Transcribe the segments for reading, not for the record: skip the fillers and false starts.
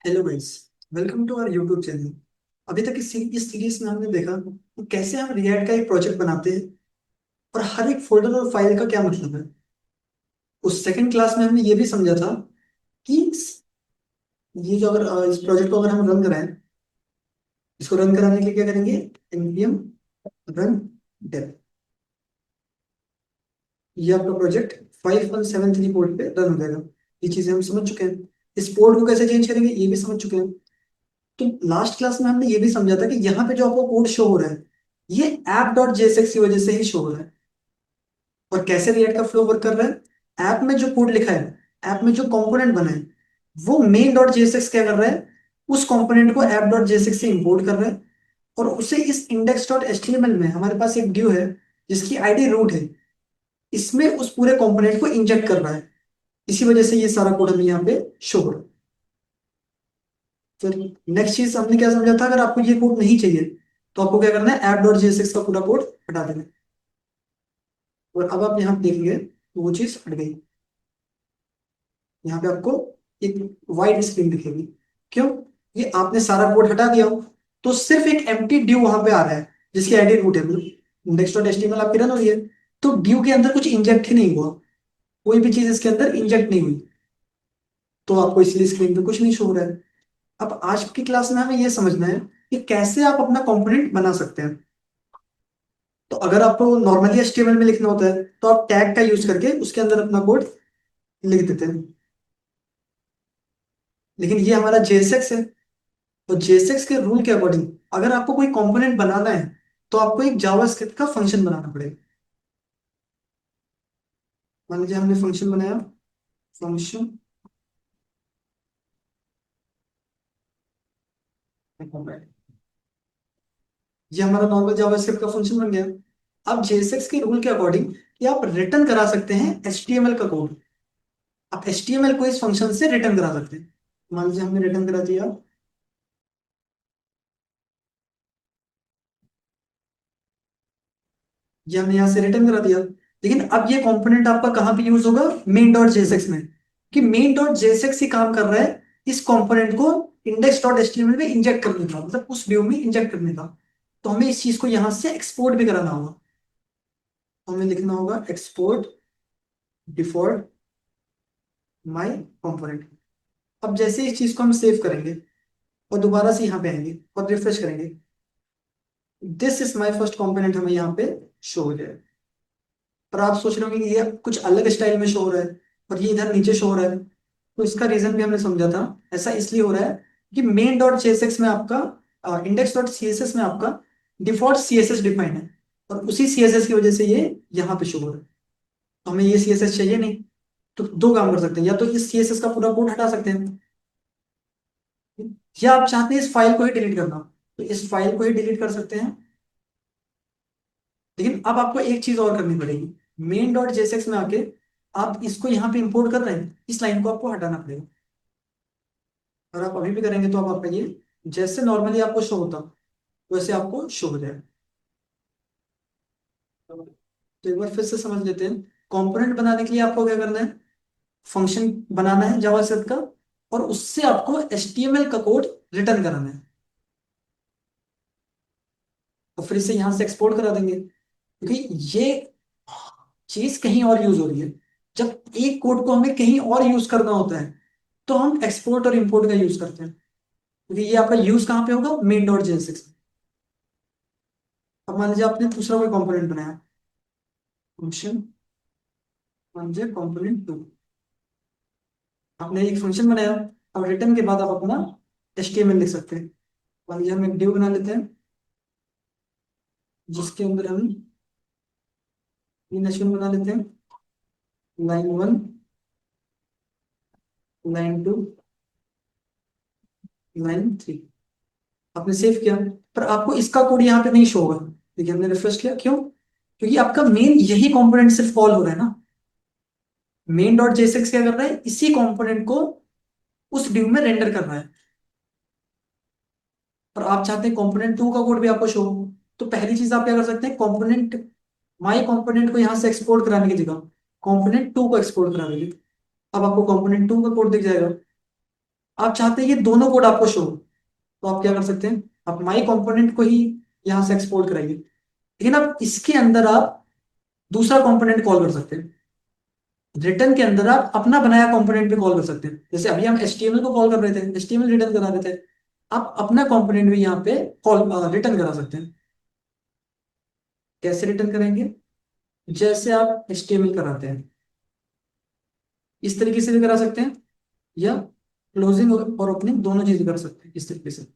Hello guys. Welcome to our YouTube channel. अभी तक इस सीरीज में हमने देखा कि कैसे हम रिएक्ट का एक प्रोजेक्ट बनाते हैं और हर एक फोल्डर और फाइल का क्या मतलब है। उस सेकंड क्लास में हमने ये भी समझा था कि ये जो अगर इस प्रोजेक्ट को अगर हम रन कराएं, इसको रन कराने के लिए क्या करेंगे? npm run dev. ये आपका प्रोजेक्ट 5173 पोर्ट पे रन हो जाएगा। ये चीजें हम समझ चुके हैं। इस पोर्ट को कैसे चेंज करेंगे ये भी समझ चुके हैं। तो लास्ट क्लास में हमने ये भी समझा था कि यहाँ पे जो आपको कोड शो हो रहा है, ये ऐप डॉट जेएसएक्स की वजह से ही शो हो रहा है। और कैसे रिएक्ट का फ्लो वर्क कर रहा है, ऐप में जो कोड लिखा है, ऐप में जो कंपोनेंट बना है, वो मेन डॉट जेएसएक्स क्या कर रहा है, उस कंपोनेंट को ऐप डॉट जेएसएक्स से इंपोर्ट कर रहा है और उसे इस इंडेक्स डॉट एचटीएमएल में हमारे पास एक ड्यू है जिसकी आईडी रूट है, इसमें उस पूरे कंपोनेंट को इंजेक्ट कर रहा है। इसी वजह से ये सारा कोड हमें यहाँ पे शो हो रहा है। फिर नेक्स्ट चीज हमने क्या समझा था, अगर आपको ये कोड नहीं चाहिए तो आपको क्या करना है, ऐप डॉट जेएसएक्स का पूरा कोड हटा देना है। और अब आप यहाँ देखेंगे तो वो चीज हट गई। यहाँ पे आपको एक वाइट स्क्रीन दिखेगी। क्यों? ये आपने सारा कोड हटा दिया हो तो सिर्फ एक एम्प्टी ड्यू वहां पे आ रहा है जिसकी आईडी रूट है। इंडेक्स डॉट एचटीएमएल आपकी रन हो रही है तो ड्यू के अंदर कुछ इंजेक्ट ही नहीं हुआ, कोई भी चीज इसके अंदर इंजेक्ट नहीं हुई, तो आपको इसलिए स्क्रीन पे कुछ नहीं शो हो रहा है। अब आज की क्लास में हमें यह समझना है कि कैसे आप अपना कंपोनेंट बना सकते हैं। तो अगर आपको नॉर्मली एचटीएमएल में लिखना होता है तो आप टैग का यूज करके उसके अंदर अपना कोड लिख देते हैं। लेकिन ये हमारा जेएसएक्स है, तो जेएसएक्स के रूल के अकॉर्डिंग अगर आपको कोई कंपोनेंट बनाना है तो आपको एक जावास्क्रिप्ट का फंक्शन बनाना पड़ेगा। मान लीजिए हमने फंक्शन बनाया, फंक्शन, ये हमारा नॉर्मल जावास्क्रिप्ट का फंक्शन बन गया। अब जेएसएक्स के रूल के अकॉर्डिंग कि आप रिटर्न करा सकते हैं एचटीएमएल का कोड। आप एचटीएमएल को इस फंक्शन से रिटर्न करा सकते हैं। मान लीजिए हमने रिटर्न करा दिया, ये हमने यहाँ से रिटर्न करा दिया। लेकिन अब ये कंपोनेंट आपका कहाँ पे यूज होगा? मेन डॉट जेएसएक्स में। कि मेन डॉट जेएसएक्स ही काम कर रहा है इस कंपोनेंट को इंडेक्स डॉट एचटीएमएल में इंजेक्ट करने का, मतलब उस व्यू में इंजेक्ट करने का। तो हमें इस चीज को यहाँ से एक्सपोर्ट भी कराना होगा। तो हमें लिखना होगा एक्सपोर्ट डिफॉल्ट माई कंपोनेंट। अब जैसे इस चीज को हम सेव करेंगे और दोबारा से यहाँ पे आएंगे और रिफ्रेश करेंगे, this is my first component हमें यहाँ पे शो हो जाएगा। पर आप सोच रहे होंगे कि ये कुछ अलग स्टाइल में शो हो रहा है और ये इधर नीचे शो हो रहा है। तो इसका रीजन भी हमने समझा था। ऐसा इसलिए हो रहा है कि मेन डॉट सीएसएक्स में आपका इंडेक्स डॉट सीएसएस में आपका डिफॉल्ट सीएसएस डिफाइन है और उसी सीएसएस की वजह से ये यहाँ पे शो हो रहा है। तो हमें ये सीएसएस चाहिए नहीं। तो दो काम कर सकते हैं, या तो इस सीएसएस का पूरा कोड हटा सकते हैं, या आप चाहते हैं इस फाइल को ही डिलीट करना तो इस फाइल को ही डिलीट कर सकते हैं। लेकिन अब आपको एक चीज और करनी पड़ेगी। मेन डॉट जेएसएक्स में आके आप इसको यहाँ पे इंपोर्ट कर रहे हैं, इस लाइन को आपको हटाना पड़ेगा। और आप अभी भी करेंगे तो आप आपका ये जैसे नॉर्मली आपको शो होता वैसे आपको शो हो जाए। तो एक बार फिर से समझ लेते हैं। कंपोनेंट बनाने के लिए आपको क्या करना है, फंक्शन बनाना है जावास्क्रिप्ट का और उससे आपको एचटीएमएल का कोड रिटर्न कराना है और फिर इसे यहां से एक्सपोर्ट करा देंगे। क्योंकि ये चीज कहीं और यूज हो रही है। जब एक कोड को हमें कहीं और यूज करना होता है तो हम एक्सपोर्ट और इंपोर्ट का यूज करते हैं, क्योंकि ये आपका यूज कहाँ पे होगा? मेन डॉट जेएसएक्स में। अब मान लीजिए आपने दूसरा कोई कंपोनेंट बनाया, फंक्शन, मान लीजिए कंपोनेंट टू, आपने एक फंक्शन बनाया। अब रिटर्न के बाद आप अपना एचटीएमएल लिख सकते हैं। मान लीजिए हम एक डिव बना लेते हैं जिसके अंदर हम तीन एचटीएमएल बना लेते हैं, line one, line two, line three. आपने सेव किया पर आपको इसका कोड यहाँ पे नहीं शो होगा। देखिए हमने रिफ्रेश किया, क्यों? क्योंकि आपका मेन यही कंपोनेंट सिर्फ कॉल हो रहा है ना। मेन डॉट जेएसएक्स क्या कर रहा है, इसी कंपोनेंट को उस डिव में रेंडर कर रहा है। और आप चाहते हैं कंपोनेंट टू का कोड भी आपको शो हो। तो पहली चीज आप क्या कर सकते हैं, कंपोनेंट, माई कंपोनेंट को यहां से एक्सपोर्ट कराने की जगह कंपोनेंट टू को एक्सपोर्ट करा दीजिए। अब आपको कंपोनेंट टू का कोड दिख जाएगा। आप चाहते हैं ये दोनों कोड आपको शो हो, तो आप क्या कर सकते हैं, आप माई कंपोनेंट को ही यहाँ से एक्सपोर्ट कराइए, लेकिन आप इसके अंदर आप दूसरा कंपोनेंट कॉल कर सकते हैं। रिटर्न के अंदर आप अपना बनाया कंपोनेंट भी कॉल कर सकते हैं, जैसे अभी हम HTML को कॉल कर रहे थे, HTML रिटर्न करा रहे थे, आप अपना कंपोनेंट भी यहाँ पे कॉल रिटर्न करा सकते हैं। कैसे रिटर्न करेंगे, जैसे आप HTML कराते हैं इस तरीके से भी करा सकते हैं, या क्लोजिंग और ओपनिंग दोनों चीजें कर सकते हैं इस तरीके से।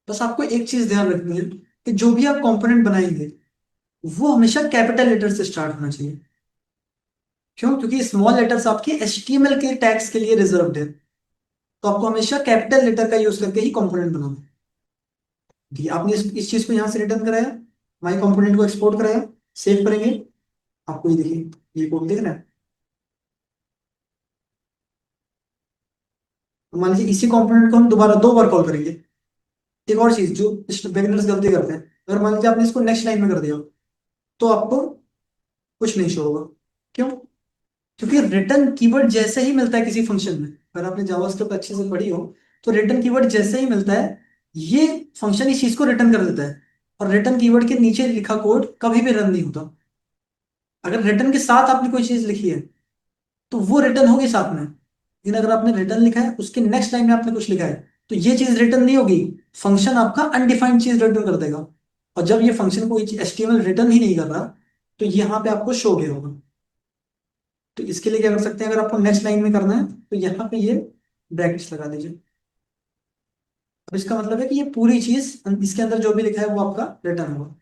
बस आपको एक चीज ध्यान रखनी है कि जो भी आप कंपोनेंट बनाएंगे वो हमेशा कैपिटल लेटर से स्टार्ट होना चाहिए। क्यों, क्योंकि स्मॉल लेटर्स आपके HTML के टैग्स के लिए रिजर्व्ड है, तो आपको हमेशा कैपिटल लेटर का यूज करके ही कंपोनेंट बनाना है। ठीक है, आपने इस चीज को यहाँ से रिटर्न कराया, माई कंपोनेंट को एक्सपोर्ट कराया, सेव करेंगे, आपको ये देखिए ये कोड दिख रहा है। तो मान लीजिए इसी कंपोनेंट को हम दोबारा 2 बार कॉल करेंगे। एक और चीज जो बिगिनर्स गलती करते हैं, अगर मान लीजिए आपने इसको नेक्स्ट लाइन में कर दिया तो आपको कुछ नहीं शो होगा। क्यों, क्योंकि रिटर्न कीवर्ड जैसे ही मिलता है किसी फंक्शन में, अगर आपने जावास्क्रिप्ट अच्छे से पढ़ी हो तो रिटर्न कीवर्ड जैसे ही मिलता है ये फंक्शन इस चीज को रिटर्न कर देता है, और रिटर्न कीवर्ड के नीचे लिखा कोड कभी भी रन नहीं होता। अगर रिटर्न के साथ आपने कोई चीज लिखी है तो वो रिटर्न होगी साथ में, लेकिन अगर आपने रिटर्न लिखा है उसके नेक्स्ट लाइन में आपने कुछ लिखा है तो ये चीज रिटर्न नहीं होगी, फंक्शन आपका अनडिफाइंड चीज रिटर्न कर देगा। और जब ये फंक्शन कोई HTML रिटर्न ही नहीं कर रहा तो यहाँ पे आपको शो गया होगा। तो इसके लिए क्या कर सकते हैं, अगर आपको नेक्स्ट लाइन में करना है तो यहाँ पे ये ब्रैकेट्स लगा दीजिए। अब इसका मतलब है कि ये पूरी चीज इसके अंदर जो भी लिखा है वो आपका रिटर्न होगा।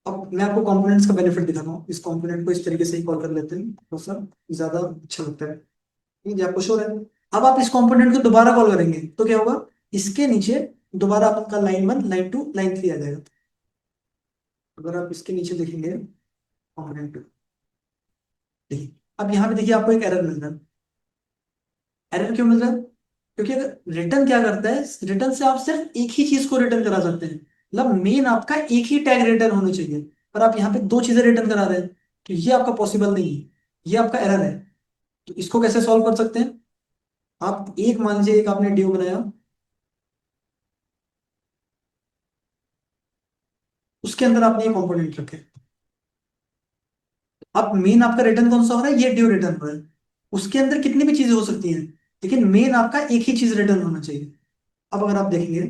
अब मैं आपको कंपोनेंट्स का बेनिफिट दिखाता हूँ, इस कंपोनेंट को इस तरीके से ही कॉल कर लेते हैं तो सर ज्यादा अच्छा लगता है। ये आपको शो है। अब आप इस कंपोनेंट को दोबारा कॉल करेंगे तो क्या होगा, इसके नीचे दोबारा आपका लाइन 1 लाइन 2 लाइन 3 आ जाएगा। अगर आप इसके नीचे देखेंगे कंपोनेंट 2, देखिए अब यहाँ पे देखिए आपको एक एरर मिल रहा है। एरर क्यों मिल रहा है, क्योंकि अगर रिटर्न क्या करता है, रिटर्न से आप सिर्फ एक ही चीज को रिटर्न करा सकते हैं, मतलब मेन आपका एक ही टैग रिटर्न होना चाहिए, पर आप यहाँ पे 2 चीजें रिटर्न करा रहे हैं, तो ये आपका पॉसिबल नहीं है, ये आपका एरर है। तो इसको कैसे सॉल्व कर सकते हैं, आप एक मान लीजिए एक आपने ड्यू बनाया, उसके अंदर आपने ये कंपोनेंट रखे, अब मेन आपका रिटर्न कौन सा हो रहा है, ये ड्यू रिटर्न हो रहा है। उसके अंदर कितनी भी चीजें हो सकती हैं, लेकिन मेन आपका एक ही चीज रिटर्न होना चाहिए। अब अगर आप देखेंगे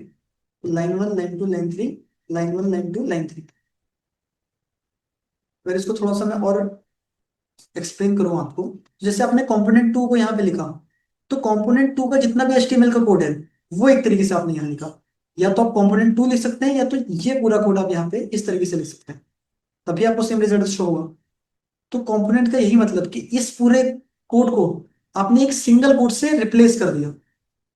line 1 line 2 line 3, line 1 line 2 line 3, अगर इसको थोड़ा सा मैं और एक्सप्लेन करूँ आपको, जैसे आपने कंपोनेंट 2 को यहाँ पे लिखा, तो कंपोनेंट 2 का जितना भी HTML का कोड है वो एक तरीके से आपने यहाँ लिखा, या तो आप कंपोनेंट 2 लिख सकते हैं या तो ये पूरा कोड आप यहाँ पे इस तरीके से लिख सकते हैं, तभी आपको सेम रिजल्ट शो होगा। तो कंपोनेंट का यही मतलब कि इस पूरे कोड को आपने एक सिंगल कोड से रिप्लेस कर दिया,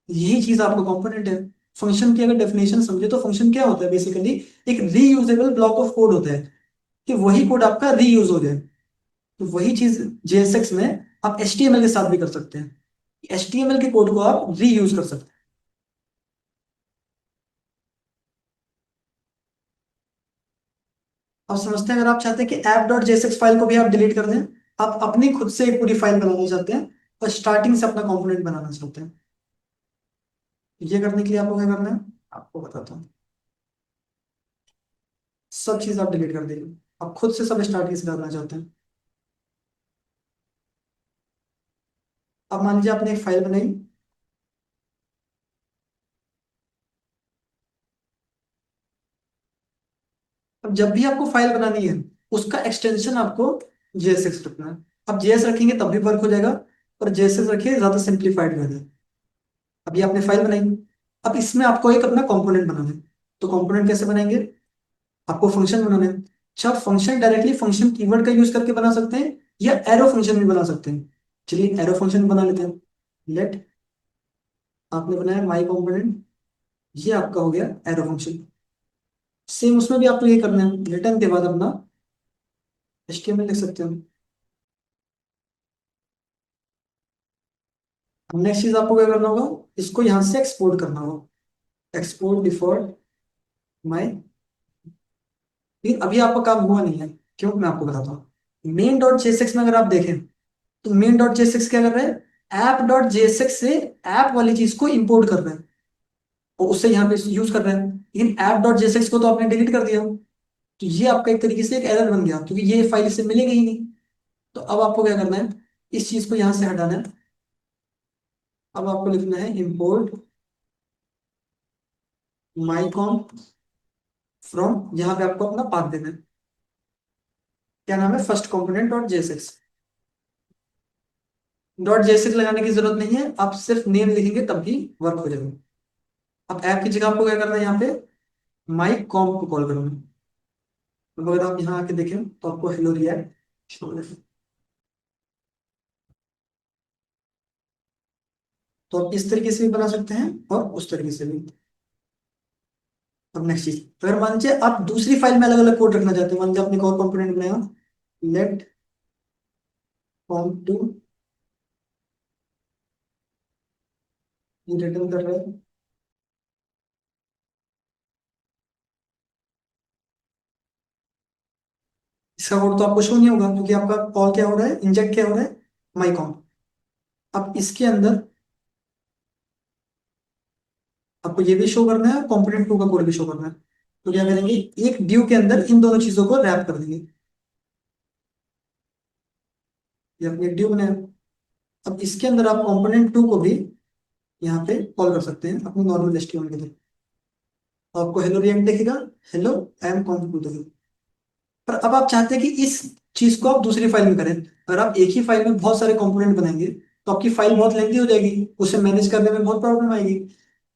यही चीज आपका कंपोनेंट है। फंक्शन की अगर डेफिनेशन समझे तो फंक्शन क्या होता है, बेसिकली एक रीयूजेबल ब्लॉक ऑफ कोड होता है, कि वही कोड आपका रीयूज हो जाए। तो वही चीज JSX में आप HTML के साथ भी कर सकते हैं, HTML के कोड को आप रीयूज कर सकते हैं। अब समझते हैं, अगर आप चाहते हैं कि app.jsx फाइल को भी आप डिलीट कर दें, आप अपनी खुद से एक पूरी फाइल बनाना चाहते हैं और स्टार्टिंग से अपना कंपोनेंट बनाना चाहते हैं, ये करने के लिए आपको क्या करना है, आपको बताता हूँ। सब चीज आप डिलीट कर देंगे, आप खुद से सब स्टार्टिंग से करना चाहते हैं। अब मान लीजिए आपने एक फाइल बनाई, अब जब भी आपको फाइल बनानी है उसका एक्सटेंशन आपको JSX रखना है। अब JS रखेंगे तब भी वर्क हो जाएगा, और JSX रखिए ज्यादा सिंप्लीफाइड हो जाए। अभी आपने फाइल बनाई, अब इसमें आपको एक अपना कंपोनेंट बनाना है, तो कंपोनेंट कैसे बनाएंगे, आपको फंक्शन बनाना है। अच्छा, फंक्शन डायरेक्टली फंक्शन कीवर्ड का यूज करके बना सकते हैं या एरो फंक्शन भी बना सकते हैं। चलिए एरो फंक्शन बना लेते हैं। लेट, आपने बनाया माई कंपोनेंट, ये आपका हो गया एरो फंक्शन। सेम उसमें भी आपको ये करना है, रिटर्न के बाद अपना HTML लिख सकते हैं। अब नेक्स्ट चीज आपको क्या करना होगा, इसको यहां से एक्सपोर्ट करना होगा, एक्सपोर्ट डिफॉल्ट माई। फिर अभी आपका काम हुआ नहीं है, क्यों, मैं आपको बताता हूँ। main.jsx में अगर आप देखें तो मेन डॉट जेएसएक्स क्या कर रहा है, ऐप डॉट जेएसएक्स से ऐप वाली चीज को इंपोर्ट कर रहा है और उससे यहाँ पे यूज कर रहा है, लेकिन ऐप डॉट जेएसएक्स को तो आपने डिलीट कर दिया। तो ये आपका एक तरीके से एक एरर बन गया, क्योंकि ये फाइल इससे मिलेगी ही नहीं। तो अब आपको क्या करना है, इस चीज को यहाँ से हटाना है। अब आपको लिखना है इम्पोर्ट माईकॉम फ्रॉम, यहाँ पे आपको अपना पाथ देना है। क्या नाम है, first component dot JSX. Dot JSX लगाने की जरूरत नहीं है, आप सिर्फ नेम लिखेंगे तब भी वर्क हो जाएगा। अब ऐप की जगह आपको क्या करना है, यहाँ पे माई कॉम को कॉल करना है। अब अगर आप यहाँ आके देखें तो आपको हेलो रिएक्ट शो हो जाएगा। तो आप इस तरीके से भी बना सकते हैं और उस तरीके से भी। अब नेक्स्ट चीज, अगर मान लीजिए आप दूसरी फाइल में अलग अलग कोड रखना चाहते हैं, मान लीजिए आपने एक और कंपोनेंट बनाया, लेट कॉम टू, ये रिटर्न कर रहा है। इसका कोड तो आपको शो नहीं होगा, क्योंकि आपका कॉल क्या हो रहा है, इंजेक्ट क्या हो रहा है, माई कॉम। अब इसके अंदर आपको ये भी शो करना है, कंपोनेंट टू का कोड भी शो करना है। तो क्या करेंगे, एक ड्यू के अंदर इन दोनों चीजों को रैप कर देंगे। ये अपनी एक ड्यू बनाया। अब इसके अंदर आप कंपोनेंट टू को भी यहाँ पे कॉल कर सकते हैं अपनी नॉर्मल एचटीएमएल के थ्रू। तो आपको हेलो रिएक्ट देखेगा, hello I am component two देखेगा। पर अब आप चाहते हैं कि इस चीज को आप दूसरी फाइल में करें। अगर आप एक ही फाइल में बहुत सारे कंपोनेंट बनाएंगे तो आपकी फाइल बहुत लेंथी हो जाएगी, उसे मैनेज करने में बहुत प्रॉब्लम आएगी।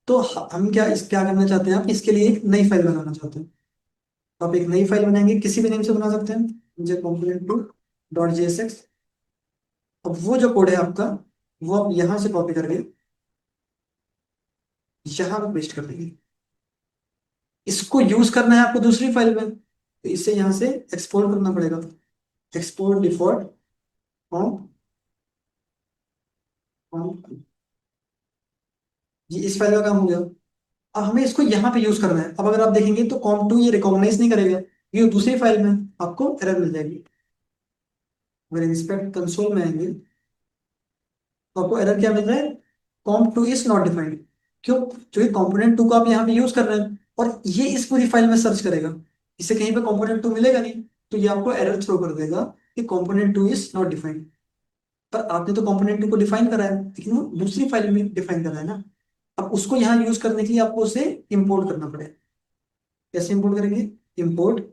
तो हम क्या करना चाहते हैं, आप इसके लिए एक नई फाइल बनाना चाहते हैं। तो आप एक नई फाइल बनाएंगे, किसी भी नेम से बना सकते हैं, मुझे कंपोनेंट टू डॉट जेएसएक्स। अब वो जो कोड है आपका, वो आप यहाँ से कॉपी करके यहाँ पे पेस्ट कर देंगे। इसको यूज करना है आपको दूसरी फाइल में, तो इसे यहाँ से एक्सपोर्ट करना पड़ेगा। एक्सपोर्ट डिफॉल्ट फ्रॉम, ये इस फाइल का काम हो गया। अब हमें इसको यहाँ पे यूज करना है। अब अगर आप देखेंगे तो कॉम2 ये रिकॉग्नाइज नहीं करेगा, ये दूसरी फाइल में आपको एरर मिल जाएगी। अगर इंस्पेक्ट कंसोल में आएंगे तो आपको एरर क्या मिल रहा है, कॉम2 इज नॉट डिफाइंड। क्यों, क्योंकि कंपोनेंट टू को आप यहाँ पे यूज कर रहे हैं और ये इस पूरी फाइल में सर्च करेगा, इसे कहीं पे कंपोनेंट टू मिलेगा नहीं। तो ये आपको एरर थ्रो कर देगा कि component two is not defined. पर आपने तो कंपोनेंट टू को डिफाइन करा है, लेकिन वो दूसरी फाइल में डिफाइन करा है ना। अब उसको यहाँ यूज करने के लिए आपको उसे इंपोर्ट करना पड़ेगा। कैसे इंपोर्ट करेंगे, इंपोर्ट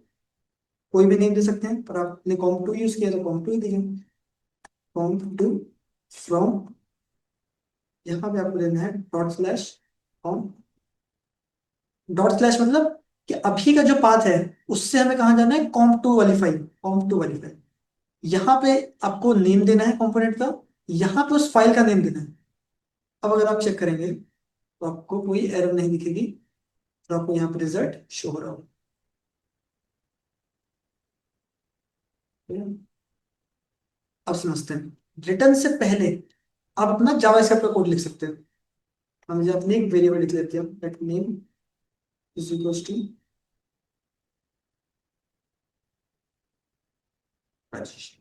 कोई भी नेम दे सकते हैं, पर आपने कॉम टू यूज किया तो कॉम टू ही देंगे। कॉम टू फ्रॉम, यहाँ पे आपको देना है dot slash com. Dot slash मतलब कि अभी का जो पाथ है उससे हमें कहाँ जाना है, कॉम टू वाली फाइल, कॉम टू वाली फाइल। यहाँ पे आपको नेम देना है कंपोनेंट का, यहाँ पे उस फाइल का नेम देना है। अब अगर आप चेक करेंगे तो आपको कोई एरर नहीं दिखेगी, तो आपको यहाँ पे रिजल्ट शो हो रहा होगा। ठीक है? अब समझते हैं, रिटर्न से पहले आप अपना जावास्क्रिप्ट का कोड लिख सकते हैं। मान लीजिए आपने एक वेरिएबल डिक्लेयर किया, let name is equals to Rajesh.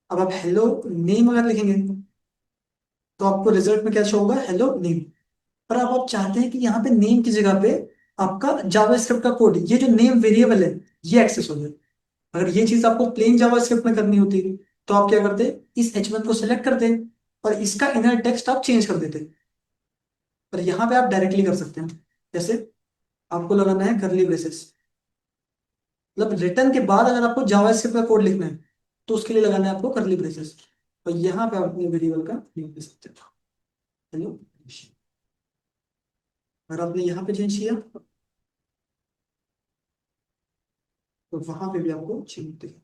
अब आप हेलो नेम अगर लिखेंगे तो आपको रिजल्ट में क्या शो होगा, हेलो नेम। पर अब आप चाहते हैं कि यहाँ पे नेम की जगह पे आपका जावास्क्रिप्ट का कोड, ये जो नेम वेरिएबल है, ये एक्सेस हो जाए। अगर ये चीज आपको प्लेन जावास्क्रिप्ट में करनी होती तो आप क्या करते, इस H1 को सिलेक्ट करते और इसका इनर टेक्स्ट आप चेंज कर देते। पर यहाँ पे आप डायरेक्टली कर सकते हैं। जैसे आपको लगाना है करली ब्रेसेस, मतलब रिटर्न के बाद अगर आपको जावास्क्रिप्ट का कोड लिखना है तो उसके लिए लगाना है आपको करली ब्रेसेस। और यहाँ पे आप अपने वेरिएबल का नेम दे सकते हैं, हेलो। अगर आपने यहाँ पे चेंज किया तो वहां पे भी आपको चेंज दिखेगा।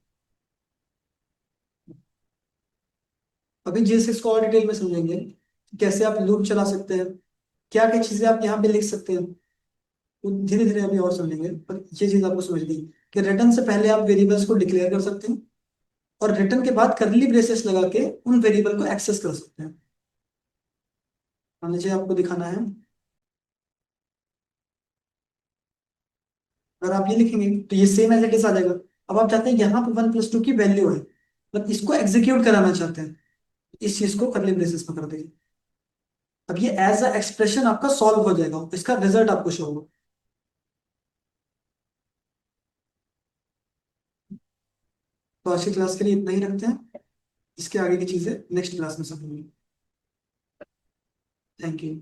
अभी जेएसएक्स को और डिटेल में समझेंगे, कैसे आप लूप चला सकते हैं, क्या क्या चीजें आप यहाँ पे लिख सकते हैं, तो धीरे धीरे अभी और समझेंगे। पर ये चीज आपको समझ गई कि रिटर्न से पहले आप वेरिएबल्स को डिक्लेयर कर सकते हैं और रिटर्न के बाद करली ब्रेसेस लगा के उन वेरिएबल को एक्सेस कर सकते हैं। मान लीजिए आपको दिखाना है, अगर आप ये लिखेंगे तो ये सेम एज इट इज आ जाएगा। अब आप चाहते हैं यहाँ पे 1+2 की वैल्यू है, मतलब इसको एग्जीक्यूट कराना चाहते हैं। इस चीज को कर्ली ब्रेसेस में कर देंगे। अब ये एज अ एक्सप्रेशन आपका सॉल्व हो जाएगा, इसका रिजल्ट आपको शो होगा। तो आज की क्लास के लिए इतना ही रखते हैं, इसके आगे की चीजें नेक्स्ट क्लास में समझेंगे। Thank you.